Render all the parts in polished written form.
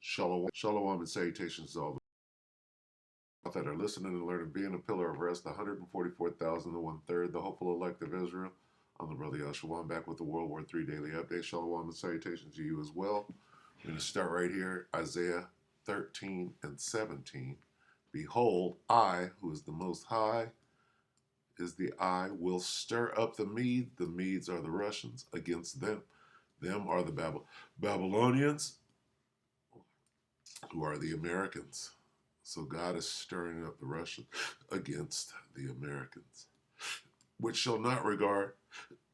Shalom and salutations to all that are listening and learning. Being a pillar of rest, the 144,001 the hopeful elect of Israel. I'm the brother Yeshua. I'm back with the WW3 Daily Update. Shalom and salutations to you as well. We're going to start right here, Isaiah 13 and 17. Behold, I, who is the Most High, is the I, will stir up the Medes. The Medes are the Russians. Against them. Them are the Babylonians, who are the Americans. So God is stirring up the Russians against the Americans, which shall not regard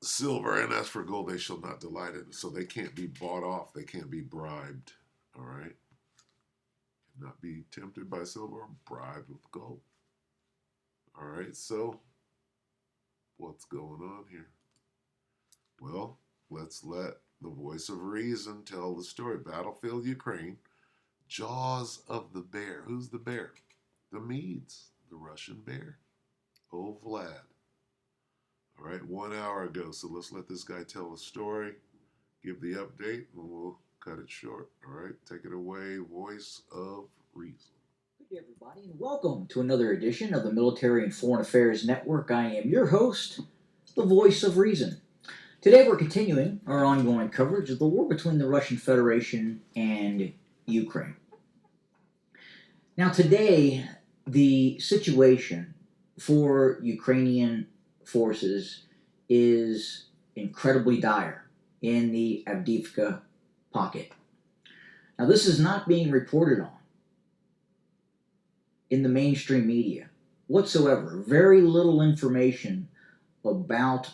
silver, and as for gold, they shall not delight in it. So they can't be bought off. They can't be bribed. All right? Not be tempted by silver or bribed with gold. All right, so what's going on here? Well, let's let the voice of reason tell the story. Battlefield Ukraine. Jaws of the bear. Who's the bear? The Medes, the Russian bear. Oh, Vlad. All right, 1 hour ago. So let's let this guy tell the story, give the update, and we'll cut it short. All right, take it away, voice of reason. Good day, everybody, and welcome to another edition of the Military and Foreign Affairs Network. I am your host, the voice of reason. Today we're continuing our ongoing coverage of the war between the Russian Federation and Ukraine. Now today, the situation for Ukrainian forces is incredibly dire in the Avdiivka pocket. Now this is not being reported on in the mainstream media whatsoever. Very little information about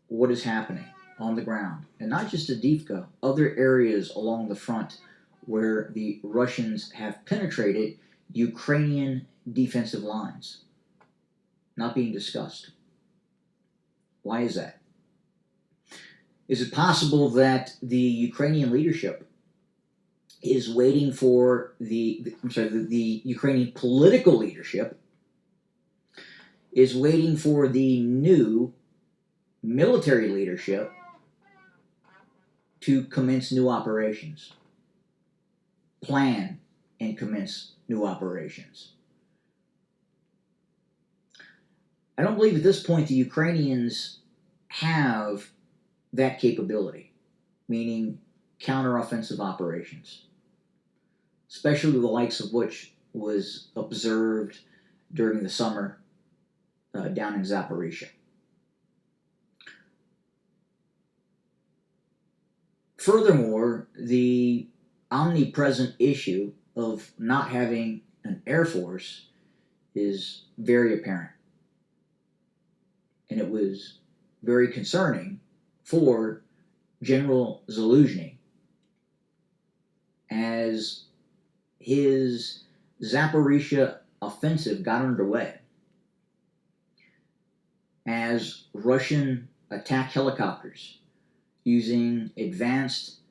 what is happening on the ground. And not just Avdiivka, other areas along the front where the Russians have penetrated Ukrainian defensive lines. Not being discussed. Why is that? Is it possible that the Ukrainian leadership is waiting for the Ukrainian political leadership is waiting for the new military leadership to commence new operations, plan and commence new operations? I don't believe at this point the Ukrainians have that capability, meaning counteroffensive operations, especially the likes of which was observed during the summer down in Zaporizhia. Furthermore, the omnipresent issue of not having an air force is very apparent. And it was very concerning for General Zaluzhny as his Zaporizhia offensive got underway, as Russian attack helicopters using advanced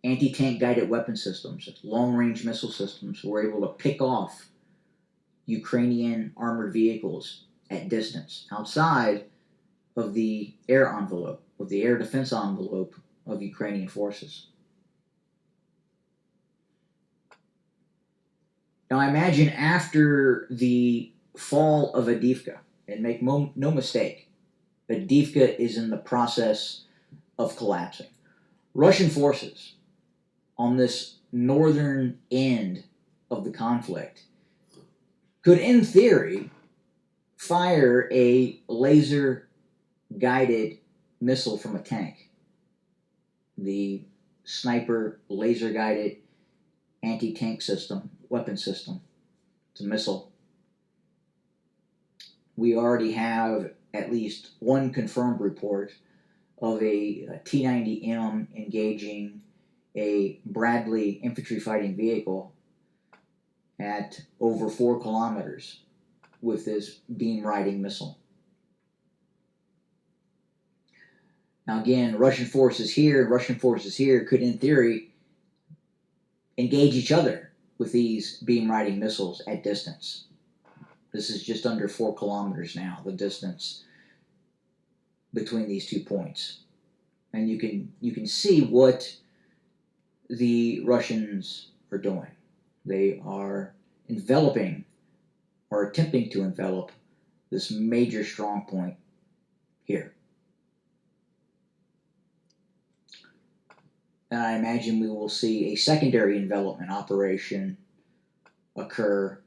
anti-tank guided weapon systems, long-range missile systems, were able to pick off Ukrainian armored vehicles at distance, outside of the air envelope, of the air defense envelope of Ukrainian forces. Now I imagine after the fall of Avdiivka, and make no mistake, Avdiivka is in the process of collapsing. Russian forces on this northern end of the conflict could, in theory, fire a laser-guided missile from a tank. The sniper laser-guided anti-tank system, weapon system. It's a missile. We already have at least one confirmed report of a T-90M engaging a Bradley infantry fighting vehicle at over 4 kilometers with this beam-riding missile. Now again, Russian forces here could, in theory, engage each other with these beam-riding missiles at distance. This is just under 4 kilometers now, the distance between these 2 points. And you can see what the Russians are doing. They are enveloping or attempting to envelop this major strong point here. And I imagine we will see a secondary envelopment operation occur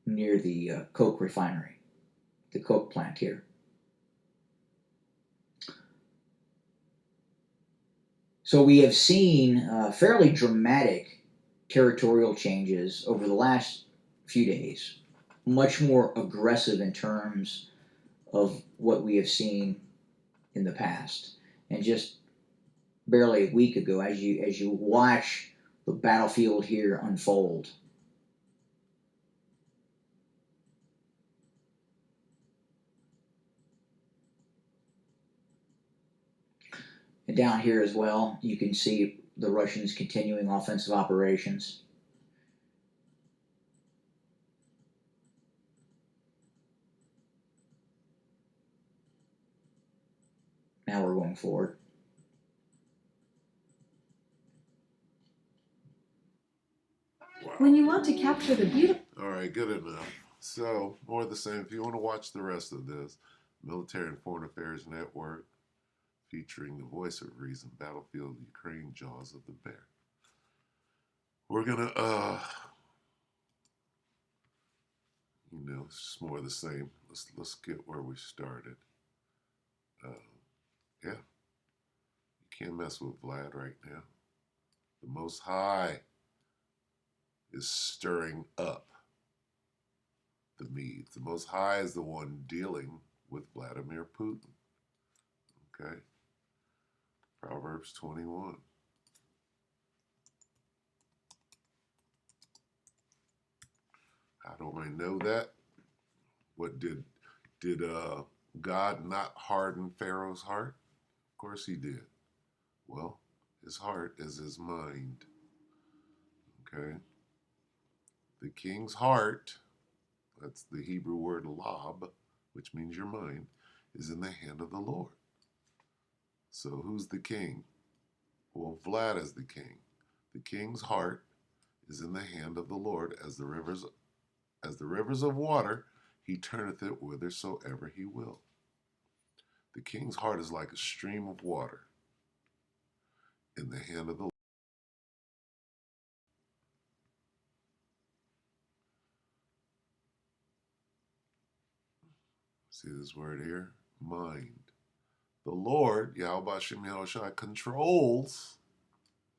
near the coke refinery, the coke plant here. So we have seen fairly dramatic territorial changes over the last few days, much more aggressive in terms of what we have seen in the past. And just barely a week ago, as you watch the battlefield here unfold, and down here as well, you can see the Russians continuing offensive operations. Now we're going forward. Wow. When you want to capture the beautiful. All right, good enough. So, more of the same. If you want to watch the rest of this, Military and Foreign Affairs Network, featuring the voice of reason, Battlefield Ukraine, Jaws of the Bear. We're gonna, it's just more of the same. Let's get where we started. Yeah, you can't mess with Vlad right now. The Most High is stirring up the Medes. The Most High is the one dealing with Vladimir Putin. Okay? Proverbs 21. How do I know that? What did God not harden Pharaoh's heart? Of course he did. Well, his heart is his mind. Okay? The king's heart, that's the Hebrew word lob, which means your mind, is in the hand of the Lord. So who's the king? Well, Vlad is the king. The king's heart is in the hand of the Lord as the rivers of water, he turneth it whithersoever he will. The king's heart is like a stream of water in the hand of the Lord. See this word here? Mind. The Lord, Yahweh Hashem Yahushua, controls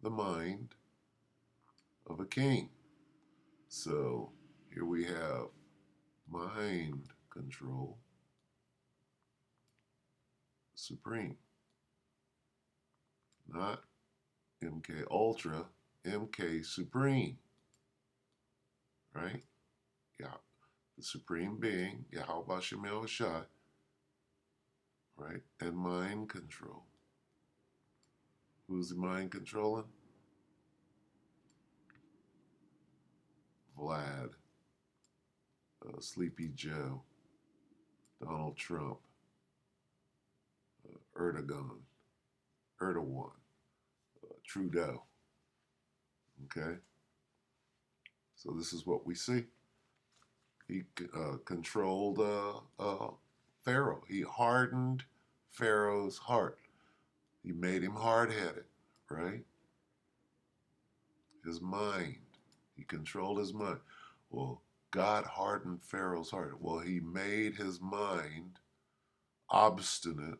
the mind of a king. So here we have mind control supreme. Not MK Ultra, MK Supreme. Right? Yeah. The Supreme Being, Yahweh Hashem Yahushua, right? And mind control. Who's the mind controlling? Vlad, Sleepy Joe, Donald Trump, Erdogan, Trudeau. Okay? So this is what we see. He controlled Pharaoh. He hardened Pharaoh's heart. He made him hard-headed, right? His mind. He controlled his mind. Well, God hardened Pharaoh's heart. Well, he made his mind obstinate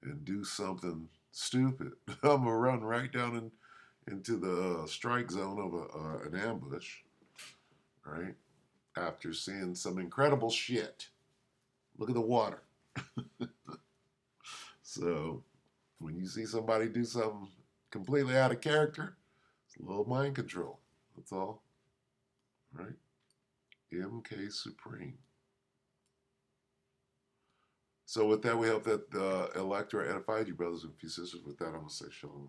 and do something stupid. I'm going to run right down into the strike zone of an ambush, right? After seeing some incredible shit. Look at the water. So when you see somebody do something completely out of character, it's a little mind control. That's all. Right? MK Supreme. So with that, we hope that the electorate edified you, brothers and sisters. With that, I'm going to say shalom.